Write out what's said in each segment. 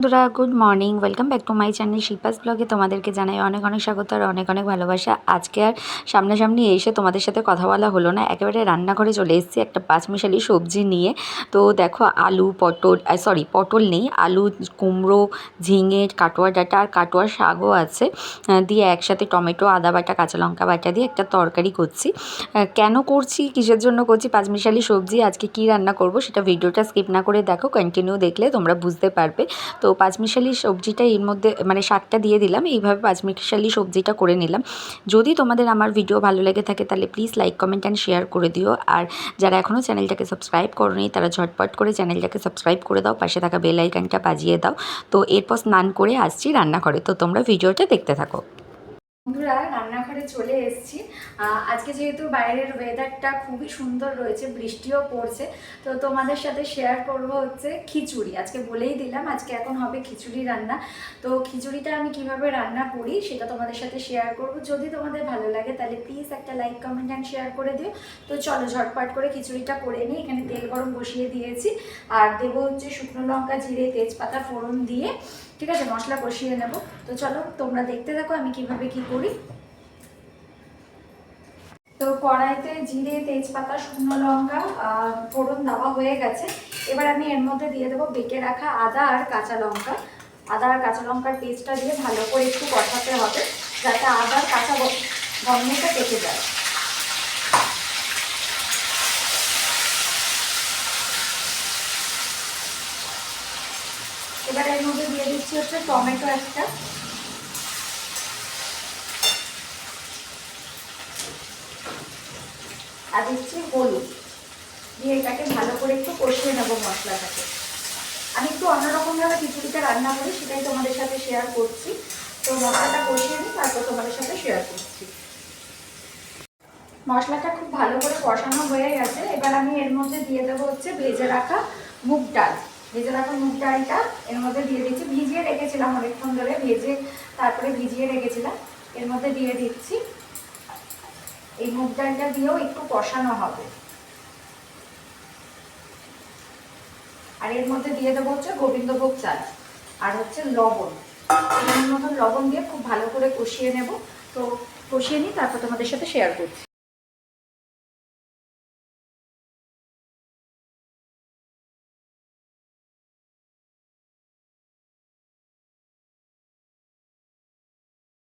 বন্ধুরা good morning, welcome back to my channel Shilpa's ব্লগে। তোমাদেরকে জানাই অনেক অনেক স্বাগত আর অনেক অনেক ভালোবাসা। আজকে আর সামনাসামনি এসে তোমাদের সাথে কথা বলা হলো না, একেবারে রান্নাঘরে চলে এসেছি একটা পাঁচমিশালি সবজি নিয়ে। তো দেখো আলু পটল নেই, আলু, কুমড়ো, ঝিঙে, কাটোয়া ডাঁটা আর কাটোয়া শাকও আছে, দিয়ে একসাথে টমেটো, আদা বাটা, কাঁচা লঙ্কা বাটা দিয়ে একটা তরকারি করছি। কেন করছি, কিসের জন্য করছি, পাঁচমিশালি সবজি আজকে কি রান্না করব সেটা ভিডিওটা স্কিপ না করে দেখো, কন্টিনিউ দেখলে তোমরা বুঝতে পারবে। তো পাঁচমিশালি সবজিটা এর মধ্যে মানে শাকটা দিয়ে দিলাম, এইভাবে পাঁচমিশালি সবজিটা করে নিলাম। যদি তোমাদের আমার ভিডিও ভালো লেগে থাকে তাহলে please like, comment and share করে দিও। আর যারা এখনও চ্যানেলটাকে সাবস্ক্রাইব করোনি তারা ঝটপট করে চ্যানেলটাকে সাবস্ক্রাইব করে দাও, পাশে থাকা বেল আইকনটা বাজিয়ে দাও। তো এরপর স্নান করে আসছি রান্নাঘরে, তো তোমরা ভিডিওটা দেখতে থাকো। বন্ধুরা রান্নাঘরে চলে এসেছি। আজকে যেহেতু বাইরের ওয়েদারটা খুবই সুন্দর রয়েছে, বৃষ্টিও পড়ছে, তো তোমাদের সাথে শেয়ার করব হচ্ছে খিচুড়ি। আজকে বলেই দিলাম আজকে এখন হবে খিচুড়ি রান্না। তো খিচুড়িটা আমি কিভাবে রান্না করি সেটা তোমাদের সাথে শেয়ার করব। যদি তোমাদের ভালো লাগে তাহলে প্লিজ একটা লাইক, কমেন্ট অ্যান্ড শেয়ার করে দিও। তো চলো ঝটপট করে খিচুড়িটা করে নিই। এখানে তেল গরম বসিয়ে দিয়েছি আর দেবো হচ্ছে শুকনো লঙ্কা, জিরে, তেজপাতা ফোড়ন দিয়ে, ঠিক আছে, মশলা কষিয়ে নেব। তো চলো তোমরা দেখতে থাকো আমি কিভাবে কি করি। তো কড়াইতে জিরে, তেজপাতা, শুকনো লঙ্কা ফোড়ন দেওয়া হয়ে গেছে। এবার আমি এর মধ্যে দিয়ে দেবো বেটে রাখা আদা আর কাঁচা লঙ্কা। আদা আর কাঁচা লঙ্কার পেস্টটা দিয়ে ভালো করে একটু কষাতে হবে, যাতে আদার কাঁচা গন্ধটা কেটে যায়। এবার এর মধ্যে দিয়ে দিচ্ছি হচ্ছে টমেটো একটা, আর দিচ্ছি হলুদ দিয়ে এটাকে ভালো করে একটু কষিয়ে নেবো মশলাটাকে। আমি একটু অন্যরকমভাবে খিচুড়িটা রান্না করি, সেটাই তোমাদের সাথে শেয়ার করছি। তো মশলাটা কষিয়ে নিই, তারপর তোমাদের সাথে শেয়ার করছি। মশলাটা খুব ভালো করে কষানো হয়ে গেছে। এবার আমি এর মধ্যে দিয়ে দেবো হচ্ছে ভেজে রাখা মুগ ডাল। ভেজে রাখা মুগ ডালটা এর মধ্যে দিয়ে দিচ্ছি, ভিজিয়ে রেখেছিলাম অনেকক্ষণ ধরে, তারপরে ভিজিয়ে রেখেছিলাম, এর মধ্যে দিয়ে দিচ্ছি। এই মুগ ডালটা দিয়েও একটু কষানো হবে। আর এর মধ্যে দিয়ে দেবো হচ্ছে গোবিন্দভোগ চাল আর হচ্ছে লবণ। এর মতন লবণ দিয়ে খুব ভালো করে কষিয়ে নেব। তো কষিয়ে নিই, তারপর তোমাদের সাথে শেয়ার করছি।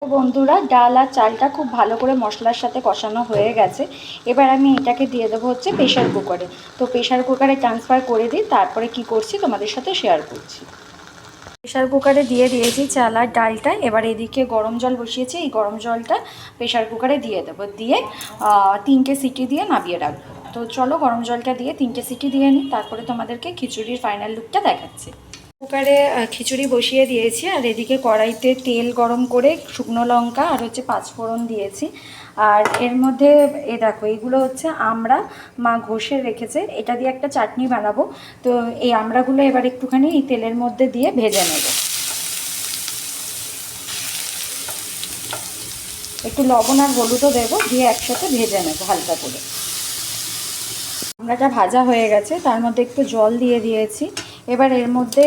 বন্ধুরা ডাল আর চালটা খুব ভালো করে মশলার সাথে কষানো হয়ে গেছে। এবার আমি এটাকে দিয়ে দেবো হচ্ছে প্রেশার কুকারে। তো প্রেশার কুকারে ট্রান্সফার করে দিই, তারপরে কি করছি তোমাদের সাথে শেয়ার করছি। প্রেশার কুকারে দিয়ে দিয়েছি চাল আর ডালটা। এবার এদিকে গরম জল বসিয়েছি, এই গরম জলটা প্রেশার কুকারে দিয়ে দেবো, দিয়ে 3টে সিটি দিয়ে নামিয়ে রাখবো। তো চলো গরম জলটা দিয়ে 3টে সিটি দিয়ে নিই, তারপরে তোমাদেরকে খিচুড়ির ফাইনাল লুকটা দেখাচ্ছি। কুকারে খিচুড়ি বসিয়ে দিয়েছি আর এদিকে কড়াইতে তেল গরম করে শুকনো লঙ্কা আর হচ্ছে পাঁচফোড়ন দিয়েছি। আর এর মধ্যে দেখো এইগুলো হচ্ছে আমড়া, মা ঘষে রেখেছে, এটা দিয়ে একটা চাটনি বানাবো। তো এই আমড়াগুলো এবার একটুখানি এই তেলের মধ্যে দিয়ে ভেজে নেব। একটু লবণ আর হলুদও দেবো, দিয়ে একসাথে ভেজে নেব হালকা করে। আমড়াটা ভাজা হয়ে গেছে, তার মধ্যে একটু জল দিয়ে দিয়েছি। এবার এর মধ্যে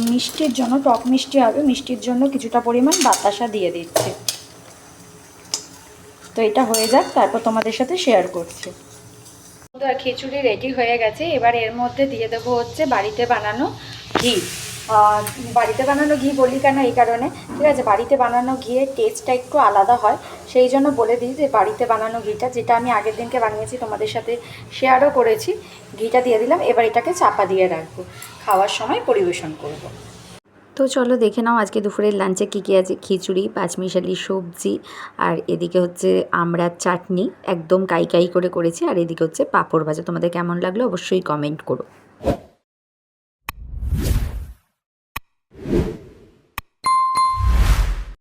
মিষ্টির জন্য, টক মিষ্টি হবে, মিষ্টির জন্য কিছুটা পরিমাণ বাতাসা দিয়ে দিচ্ছি। তো এটা হয়ে যাক, তারপর তোমাদের সাথে শেয়ার করছি। খিচুড়ি রেডি হয়ে গেছে। এবার এর মধ্যে দিয়ে দেবো হচ্ছে বাড়িতে বানানো ঘি। বাড়িতে বানানো ঘি বলি কেন, এই কারণে, ঠিক আছে, বাড়িতে বানানো ঘিয়ের টেস্টটা একটু আলাদা হয়, সেই জন্য বলে দিই যে বাড়িতে বানানো ঘিটা, যেটা আমি আগের দিনকে বানিয়েছি তোমাদের সাথে শেয়ারও করেছি, ঘিটা দিয়ে দিলাম। এবার এটাকে চাপা দিয়ে রাখবো, খাওয়ার সময় পরিবেশন করব। তো চলো দেখে নাও আজকে দুপুরের লাঞ্চে কী কী আছে। খিচুড়ি, পাঁচমিশালি সবজি, আর এদিকে হচ্ছে আমড়ার চাটনি, একদম কাই কাই করে করেছি, আর এদিকে হচ্ছে পাঁপড় ভাজা। তোমাদের কেমন লাগলো অবশ্যই কমেন্ট করো।